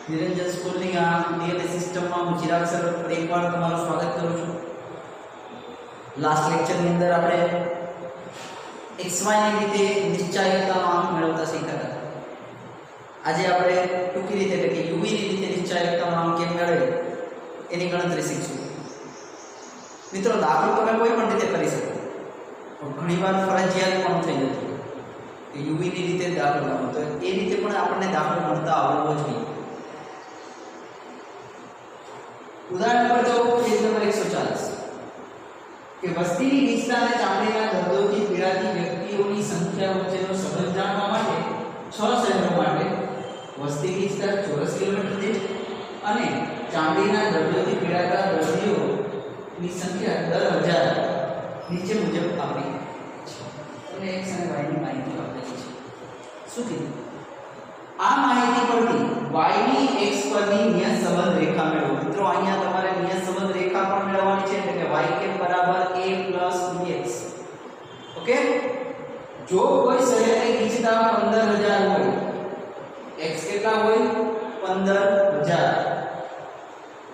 નિરંજન સ્કૂલની આ ડીએલએ સિસ્ટમમાં હું ચિરાગ સર ફરી એકવાર તમારું સ્વાગત કરું છું. લાસ્ટ લેક્ચરની અંદર આપણે XY ની રીતે નિશ્ચાયકતાનો આંક મેળવતા શીખ્યા હતા. આજે આપણે ટૂંકી રીતે એટલે કે UV ની રીતે નિશ્ચાયકતાનો આંક કેમ મેળવે એની ગણતરી શીખશું. મિત્રો, દાખલો તમે કોઈ પણ રીતે કરી શકો, પણ ઘણીવાર ફરજિયાત પણ થઈ જતું કે UV ની રીતે દાખલો ગણો, તો એ રીતે પણ આપણને દાખલો ગણતા આવડવો જોઈએ. ઉદાહરણ પર જો પેજ નંબર 140 કે વસ્તીની ગીચતા અને ચામડીના દર્દોથી પીડાતી વ્યક્તિઓની સંખ્યા વચ્ચેનો સંબંધ જાણવા માટે 6 શહેરો માટે વસ્તી ગીચતા ચોરસ કિલોમીટર દીઠ અને ચામડીના દર્દોથી પીડાતા દર્દીઓની સંખ્યા દર 1000 નીચે મુજબ આપી છે. અને x અને y ની માહિતી આપેલી છે. શું કીધું? આ માહિતી પરથી y ની x પરની નિયત સંબંધ રેખા મેળવો. મિત્રો, અહીંયા તમારે નિયત સંબંધ રેખા પણ મેળવવાની છે, એટલે કે y કે બરાબર a + bx. ઓકે? જો કોઈ શહેરની ગીચતા 15000 હોય, x કેટલા હોય? 15000,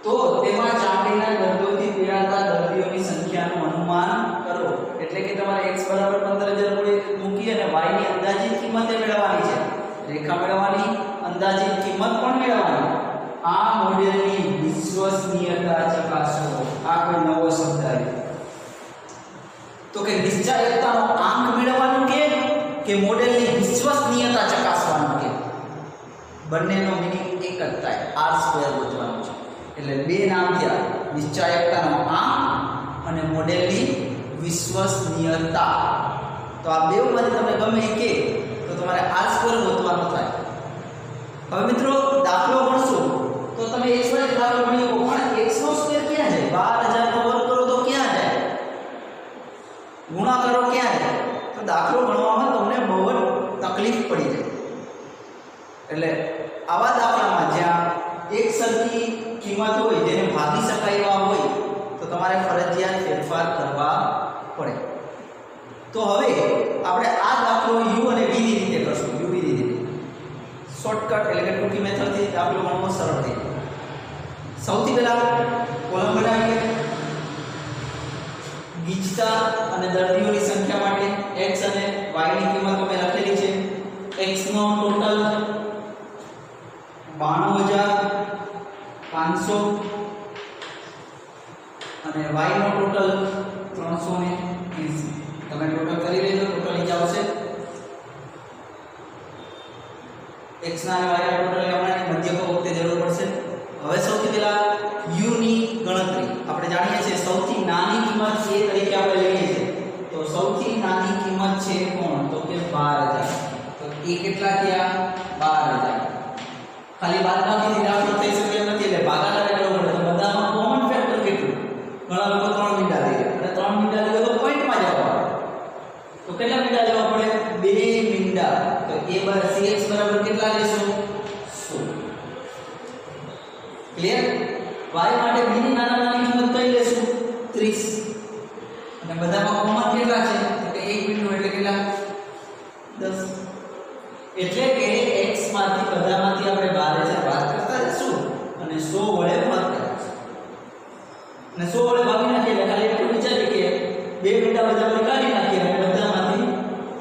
તો તેમાં ચામડીના દર્દોથી પીડાતા દર્દીઓની સંખ્યાનું અનુમાન કરો. એટલે કે તમારે x બરાબર 15000 મૂકી અને y ની અંદાજિત કિંમત મેળવવાની છે, રેખા મેળવવાની, અંદાજિત કિંમત પણ મેળવવાની. આ મોડેલની વિશ્વસનીયતા ચકાસો. આ કોઈ નવો શબ્દ આવ્યો તો કે નિશ્ચાયકતાનો આંક મેળવવાનું કે મોડેલની વિશ્વસનીયતા ચકાસવાનું કે બંનેનો મીનિંગ એક જ થાય, r² ગોતવાનું છે. એટલે બે નામ થયા, નિશ્ચાયકતાનો આંક અને મોડેલની વિશ્વસનીયતા. તો આ બેમાંથી તમે ગમે કે તો તમારે r² ગોતવાનો થાય. હવે મિત્રો, દાખલો ગણશું તો તમે x y દાખલો ગણી શકો, પણ x નો સ્ક્વેર ક્યાં જાય? 12000 નો વર્ગ કરો તો ક્યાં જાય? ગુણાકારો ક્યાં જાય? તો દાખલો ગણવામાં તમને બહુ જ તકલીફ પડી જાય. એટલે આવા દાખલામાં જ્યાં એક સરખી કિંમત હોય, જેને ભાગી શકાય એવા હોય, તો તમારે ફરજિયાત ફેરફાર કરવા પડે. તો હવે આપણે આ દાખલો u અને v ની રીતે કરશું. u v ની રીતે શોર્ટકટ એટલે કે ટૂંકી મેથડથી દાખલો ગણવો સરળ થઈ જાય. સૌથી પહેલા કોલમ બનાવીએ. ગીચતા અને દર્દીઓની સંખ્યા માટે x અને y ની કિંમતો મેં લખેલી છે. x નો ટોટલ 92500 અને y નો ટોટલ 380. તમે ટોટલ કરી લેજો, ટોટલ નીચે આવશે. x ના અને y ના ટોટલ લેવાના, મધ્યક વખતે જરૂર પડશે. હવે સૌથી પહેલા u ની ગણતરી આપણે જાણીએ છીએ. સૌથી નાની કિંમત એ તરીકે આપણે લઈએ છીએ, તો સૌથી નાની કિંમત છે કોણ? તો કે 12000. તો એ કેટલા થયા? 12000. ખાલી બાદબાકીથી દાખલો થઈ શકે એમ નથી, એટલે ભાગાકાર કરવો પડે. તો બધામાં કોમન ફેક્ટર કેટલું? ઘણા લોકો 3 મીંડા લે, અને 3 મીંડા લે તો પોઈન્ટમાં જવા પડે. તો કેટલા મીંડા લેવા પડે? 2 મીંડા. તો a બાર cx બરાબર કેટલા લેશું? 100. ક્લિયર? y માટે b ની નાની કિંમત કઈ લેશું? 30. અને બધામાં કોમન કેટલા છે? તો કે એક મીંડું એટલે કેટલા? 10. એટલે કે x માંથી બધામાંથી આપણે 12000 બાદ કરતા જશું અને 100 વડે ભાગ કરીશું. અને 100 વડે ભાગી નાખીએ એટલે ખાલી એટલું વિચારીએ કે બે મીંડા બધામાંથી કાઢી નાખીએ અને બધામાંથી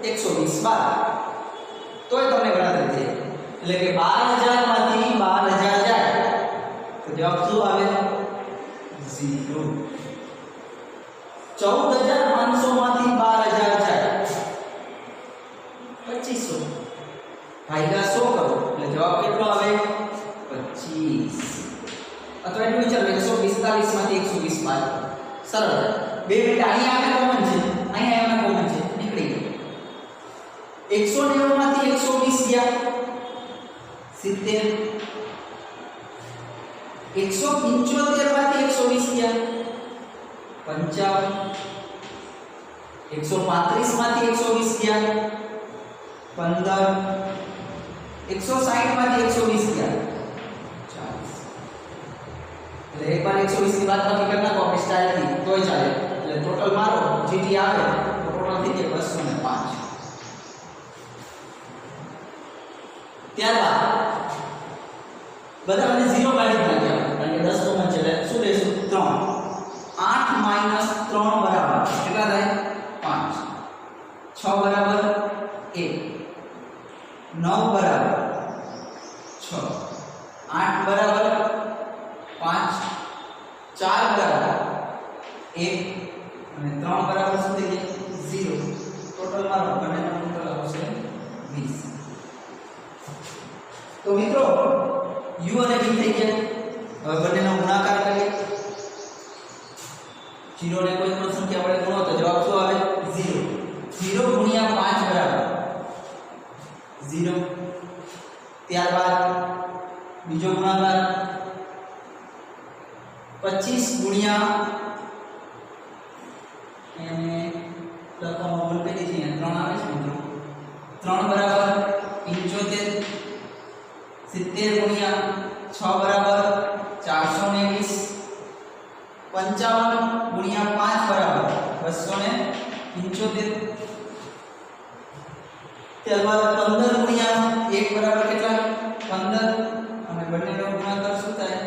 120 બાદ, તોય તમને ગણતરી થઈ. એટલે કે 12000 માંથી 12000 જાય તો જવાબ શું આવે? 0. 14500 માંથી 12000 જાય 2500 ભાગ્યા 100 કરો એટલે જવાબ કેટલો આવે? 25. અથવા એટલું વિચારો 145 માંથી 120 બાદ. સરળ. બે મિનિટ અહીંયા આપણે કોમન છે, અહીંયા આપણે કોમન છે, નીકળી ગયું. 190 માંથી 120 ગયા 70. 175 માંથી 120 ગયા 55. 135 માંથી 120 ગયા 15. 160 માંથી 120 ગયા 40. એટલે એક વાર 120 ની બાદબાકી કરી નાખો આપણે સ્ટાઇલથી તોય ચાલે. એટલે ટોટલ મારો જીટી આવે તો ટોટલ થઈ જાય 205. ત્યારબાદ બધાને 0 કાઢી નાખ્યા કારણ કે 10 કોમન છે એટલે શું લેશું 3 8 - 3 બરાબર કેટલા થાય 5 6 બરાબર 1 9 બરાબર 6 8 બરાબર 5 4 બરાબર 1 અને 3 બરાબર શું થઈ જાય 0 ટોટલ મારો બંનેનો ટોટલ આવશે 20 તો મિત્રો u અને v થઈ ગયા હવે બંનેનો ગુણાકાર કરીએ 0 ને કોઈ પણ સંખ્યા વડે ગુણો તો જવાબ શું આવે 0 0 ગુણ્યા 5 બરાબર 0 ત્યારબાદ બીજો ગુણાકાર 25 ગુણ્યા એને લખવામાં ભૂલ કરી દીધી 3 આવે છે મિત્રો 3 બરાબર 75 70 ગુણ્યા 6 બરાબર 420 55 ગુણ્યા 5 બરાબર 275 ત્યારબાદ 15 ગુણ્યા 1 બરાબર કેટલા 15 અને બંનેનો ગુણાકાર શું થાય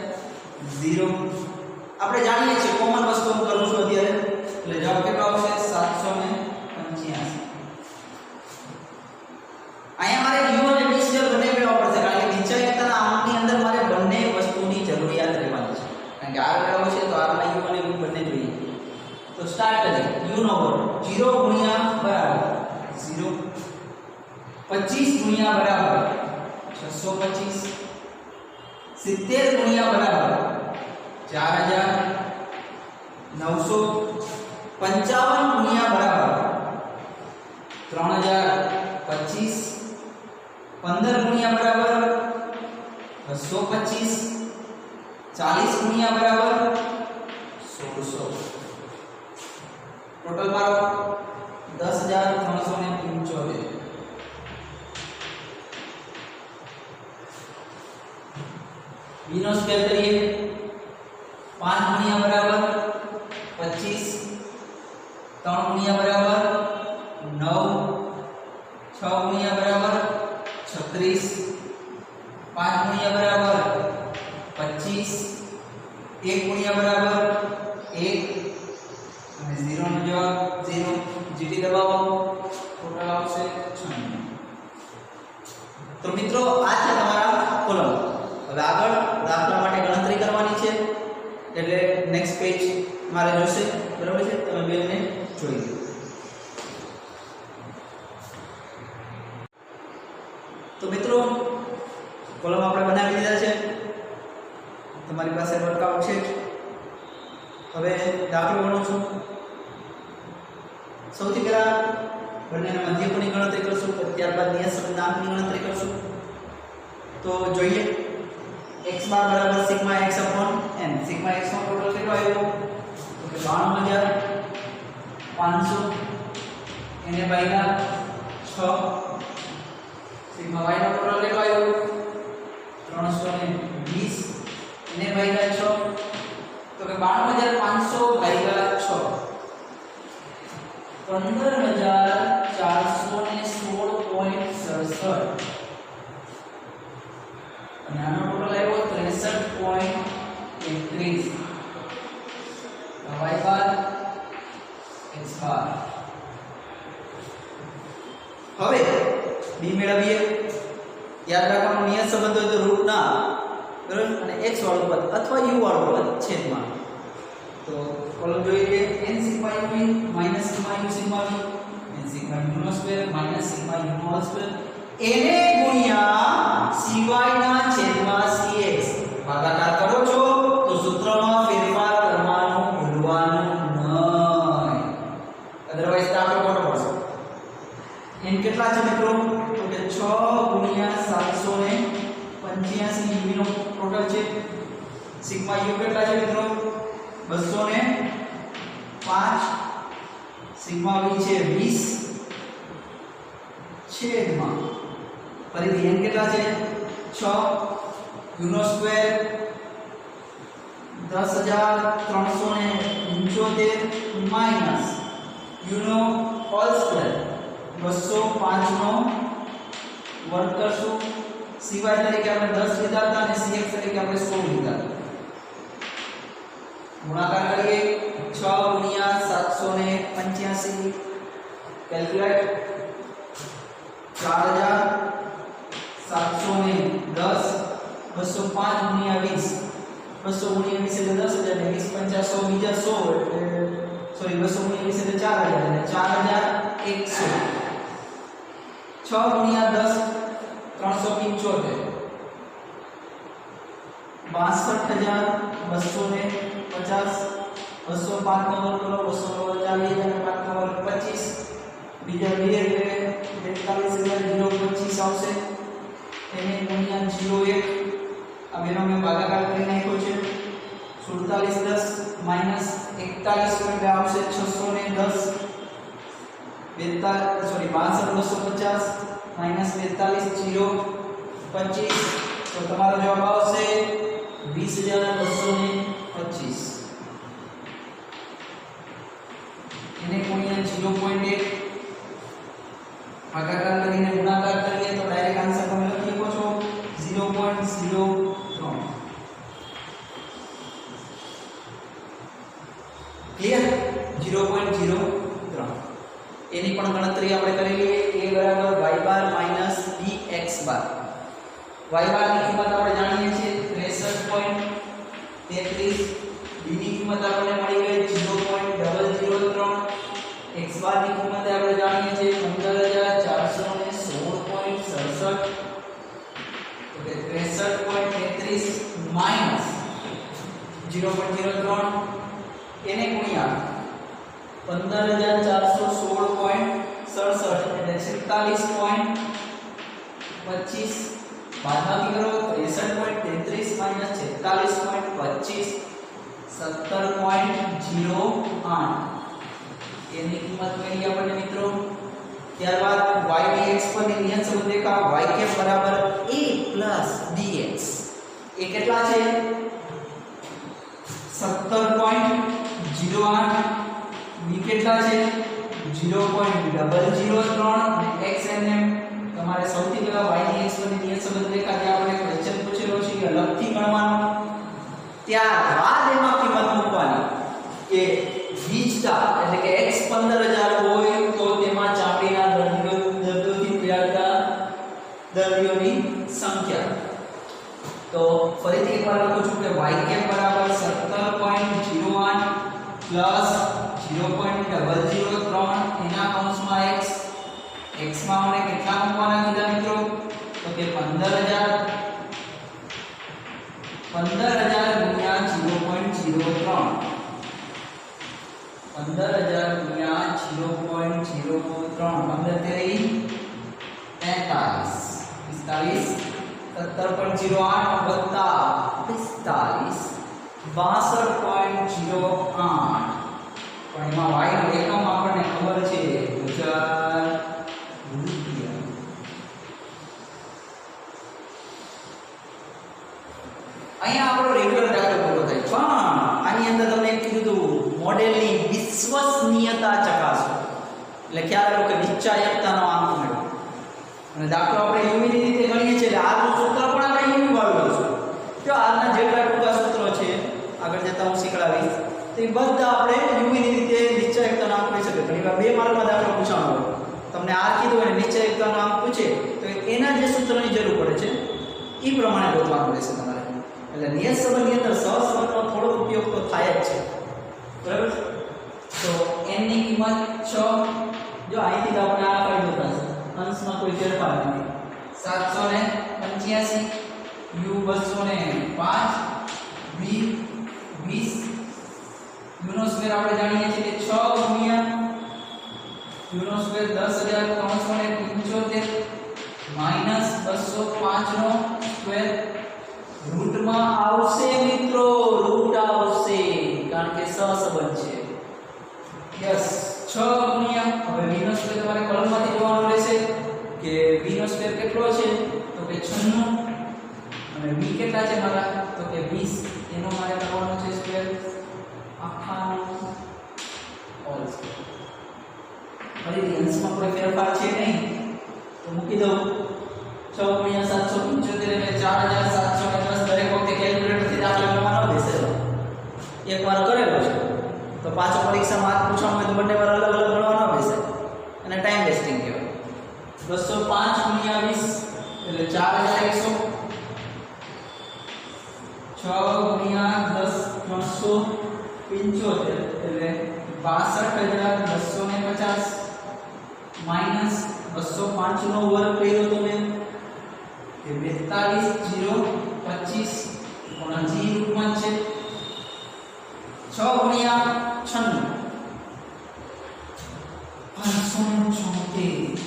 0 આપણે જાણીએ છીએ કોમન વસ્તુ હું કરું છું અત્યારે એટલે જવાબ કેટલો આવશે 785 અહીંયા મારે u અને v સ્ક્વેર બંને મેળવવા પડશે કારણ કે નિશ્ચયકતાના અંકની અંદર મારે બંને વસ્તુની જરૂરિયાત રહેવાની છે કારણ કે r મેળવવો છે તો r માં u અને v બંને જોઈએ તો સ્ટાર્ટ કરીએ u નો વર્ગ 0 ગુણ્યા બરાબર 0 25 ગુણ્યા બરાબર 625 70 ગુણ્યા બરાબર 4900 55 ગુણ્યા બરાબર 3025 15 ગુણ્યા બરાબર 225 40 ગુણ્યા બરાબર 1600 ટોટલ મારો 10375 v નો સ્ક્વેર કરીએ 5 ગુણ્યા બરાબર 25 3 ગુણ્યા બરાબર 9 6 ગુણ્યા બરાબર 36 5 ગુણ્યા બરાબર 25 1 ગુણ્યા બરાબર 1 અને 0 નો જવાબ 0 જીટી દબાવો ટોટલ આવશે 96 તો મિત્રો આ છે તમારા કોલમ હવે આગળ દાખલા માટે ગણતરી કરવાની છે એટલે નેક્સ્ટ પેજ મારે જોશે બરાબર છે તમે બેને જોઈ લો તો મિત્રો કોલમ આપણે બનાવી દીધા છે તમારી પાસે વર્કઆઉટ છે હવે દાખલો ગણું છું સૌથી પહેલા બંનેના મધ્યકોની ગણતરી કરશું ત્યારબાદ નિયત સંબંધાંકની ગણતરી કરશું તો જોઈએ x બાર બરાબર sigma x upon n sigma x નો ટોટલ કેટલો આવ્યો તો કે 92500 એને ભાગ્યા 6 સિગ્મા y નો ટોટલ કેટલો આવ્યો 320 એને ભાગ્યા 6 તો કે 92500 ભાગ્યા 6 15416.67 અને આનો ટોટલ આવ્યો 63.31 y બાર x બાર હવે b મેળવીએ યાદ રાખવાનું નિયત સંબંધ હોય તો રૂટ ના બરાબર અને x વાળું પદ અથવા u વાળું પદ છેદમાં તો કોલમ જોઈએ n sigma u minus sigma u sigma v n sigma u નો સ્ક્વેર માઈનસ સિગ્મા u નો સ્ક્વેર એને ગુણ્યા cy ના છેદમાં cx ભાગાકાર કરો છો તો સૂત્રમાં ફેરફાર કરવાનું ભૂલવાનું નહીં અધરવાઇઝ દાખલો ખોટો પડશે n કેટલા છે મિત્રો તો કે 6 ગુણ્યા 785 u નો ટોટલ છે સિગ્મા u કેટલા છે મિત્રો 205 સિગ્મા v છે 20 છેદમાં ફરીથી n કેટલા છે 6 u નો સ્ક્વેર 10375 માઈનસ u નો હોલ સ્ક્વેર 205 નો વર્ગ કરશું cy તરીકે આપણે 10 લીધા હતા અને cx તરીકે આપણે 16 લીધા હતા. ગુણાકાર કરીએ 6 ગુણ્યા 785 કેલ્ક્યુલેટ 4710 205 ગુણ્યા 20 200 ગુણ્યા 20 એટલે 10000 ને 20 50 100 બીજા 100 એટલે સોરી 200 ગુણ્યા 20 એટલે 4000 એટલે 4100 6 ગુણ્યા 10 375 62250 205 નો વર્ગ કરો 240 અને 5 નો વર્ગ 25 બીજા 2 એટલે 42025 આવશે એને ગુણ્યા 01 આ બેનો મેં ભાગાકાર કરી નાખ્યો છે 4710 માઈનસ 41 એટલે આવશે 610 62250 માઈનસ 42025 તો તમારો જવાબ આવશે 20225 એને ગુણ્યા 0.1 ભાગાકાર કરીને ગુણાકાર કરીએ તો ડાયરેક્ટ આન્સર તમે લખી શકો છો 0.03 ક્લિયર 0.03 એની પણ ગણતરી આપણે કરી લઈએ a બરાબર y બાર માઈનસ bx બાર y બાર ની કિંમત આપણે જાણીએ છીએ 63.33 b ની કિંમત આપણને મળી ગઈ 0.003 x બાર ની કિંમત આપણે જાણીએ છીએ 15416.67 એટલે 63.33 માઈનસ 0.03 એને ગુણ્યા 15416.67 એટલે 46.25 બાદબાકી કરો 63.33 માઈનસ 46.25 17.08 એની કિંમત મળી આપણને મિત્રો. ત્યારબાદ y dx પર ની નિયત સંબંધ દેખા y કે બરાબર a dx એ કેટલા છે 17.08 b કેટલા છે 0.003 અને x એમ તમારે સૌથી પહેલા y dx પર ની નિયત સંબંધ દેખા જે આપણે ક્વેશ્ચન પૂછેલો છે કે અલગથી ગણવાનો ત્યારબાદ એમાં કિંમત મૂકવાની કે વીજતા એટલે કે x 15000 હોય તો તેમાં ચામડીના દર્દીઓથી પીડાતા દર્દીઓની સંખ્યા. તો ફરીથી એકવાર લખું છું કે y કે બરાબર 17.08 પ્લસ 0.003 એના કૌંસમાં x x માં મને કેટલા મૂકવાના કીધા મિત્રો તો કે 15000 ગુણ્યા 0.03 15000 ગુણ્યા 0.003 15 તેરી 45 17.08 વત્તા 45 62.08 પણ એમાં y નો એકમ આપણને ખબર છે 1000 રૂપિયા. અહીંયા આપણો રેગ્યુલર દાખલો પૂરો થાય પણ આની અંદર તમને કીધું હતું મોડેલની વિશ્વસનીયતા ચકાસો એટલે ખ્યાલ આવ્યો કે નિશ્ચયકતાનો આંક મેળવો અને દાખલો આપણે યુવી ની રીતે ગણીએ છીએ એટલે આજનું સૂત્ર પણ આપણે યુવી વાળું છે. જો આજના જેટલા ટૂંકા સૂત્રો છે આગળ જતા હું શીખડાવીશ તો એ બધા આપણે યુવી ની રીતે નિશ્ચયકતાનો આંક કરી શકીએ. ઘણીવાર 2 માર્કમાં દાખલો પૂછવાનો હોય તમને આ કીધું અને નિશ્ચયકતાનો આંક પૂછે તો એના જે સૂત્રની જરૂર પડે છે એ પ્રમાણે ગોતવાનું રહેશે તમારે. એટલે નિયત સંબંધની અંદર સહસંબંધનો થોડો ઉપયોગ તો થાય જ છે બરાબર. તો n ની કિંમત 6 જો અહીંથી આપણે આ ફાઇલ થશે અંશમાં કોઈ ફેરફાર નથી 785 u 205 v 20 u નો સ્ક્વેર આપણે જાણીએ છીએ કે 6 ગુણ્યા u નો સ્ક્વેર 10375 માઈનસ 205 નો સ્ક્વેર રૂટમાં આવશે મિત્રો રૂટ આવશે કારણ કે સહસંબંધ છે. યસ 6 ગુણ્યા હવે v નો સ્ક્વેર તમારે કોલમમાંથી જોવાનો રહેશે કે v નો સ્ક્વેર કેટલો છે તો કે 96 અને v કેટલા છે મારા તો કે 20 એનો મારે કરવાનો છે સ્ક્વેર આખાનો ઓલ સ્ક્વેર. ફરીથી અંશમાં કોઈ ફેરફાર છે નહીં તો મૂકી દઉં 6 ગુણ્યા 775 પાછો પરીક્ષામાં આ પૂછવાનું હોય તો બંને વાર અલગ અલગ ગણવાનો બેસે અને ટાઈમ વેસ્ટિંગ કહેવાય. 205 ગુણ્યા 20 એટલે 4100. 6 ગુણ્યા 10 375 એટલે 62250 માઈનસ 205 નો વર્ગ કર્યો તો મેં એ 42025 કોણ જી રૂપમાં છે. 6 ગુણ્યા 96 576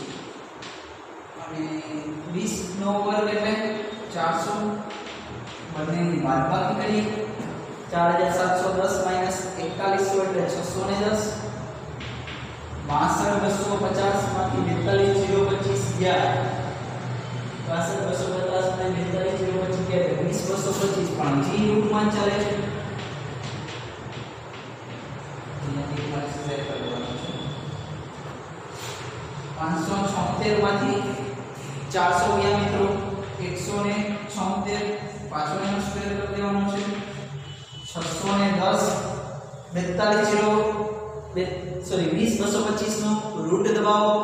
અને 20 નો વર્ગ એટલે 400 બંનેની બાદબાકી કરીએ 4710 માઈનસ 4100 એટલે 610 62250 માંથી 42025 ગયા 62250 માંથી 42025 ગયા 20225 પણ જી રૂપમાં ચાલે છે. અહીંયાથી મારે સ્ક્વેર કરવાનું છે 576 માંથી 400 ગયા મિત્રો 176 પાછો એનો સ્ક્વેર કરી દેવાનો છે 610 20225 નો રૂટ દબાવો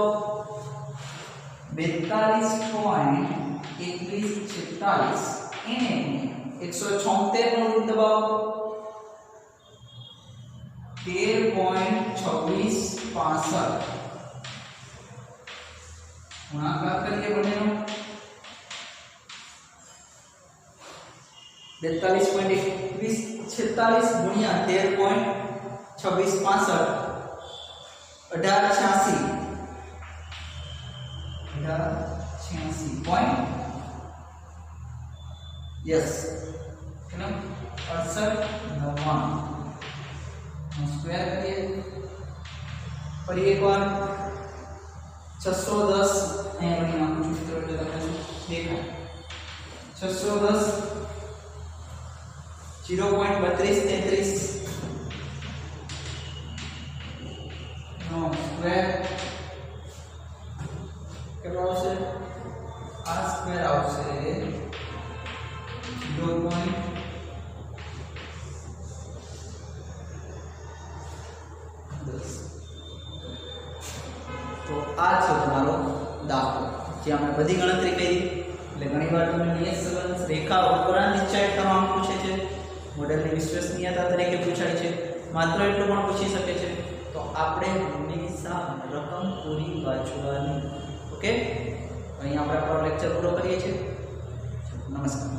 42.2146 એને 176 નો રૂટ દબાવો 13.2665 ગુણાકાર કરીએ બંનેનો 42.46 ગુણ્યા 13.2665 1886 point yes कितना 68 નો સ્ક્વેર કરીએ ફરી એકવાર 610 અહીંયા બની નાખું છું મિત્રો એટલે તમને દેખાય 610 0.3233 નો સ્ક્વેર કેટલો આવશે આ સ્ક્વેર આવશે 0.10 તો આ છે તમારો દાખલો જે આપણે બધી ગણતરી કરી એટલે ઘણીવાર તમને નિયત સંબંધ રેખા ઉપરાંત નિશ્ચય તમામ પૂછે છે મોડેલની વિશ્વસનીયતા તરીકે પૂછાય છે માત્ર એટલું પણ પૂછી શકે છે તો આપણે હંમેશા રકમ પૂરી વાંચવાની. ઓકે, અહીં આપણે આપણો લેક્ચર પૂરો કરીએ છીએ. નમસ્કાર.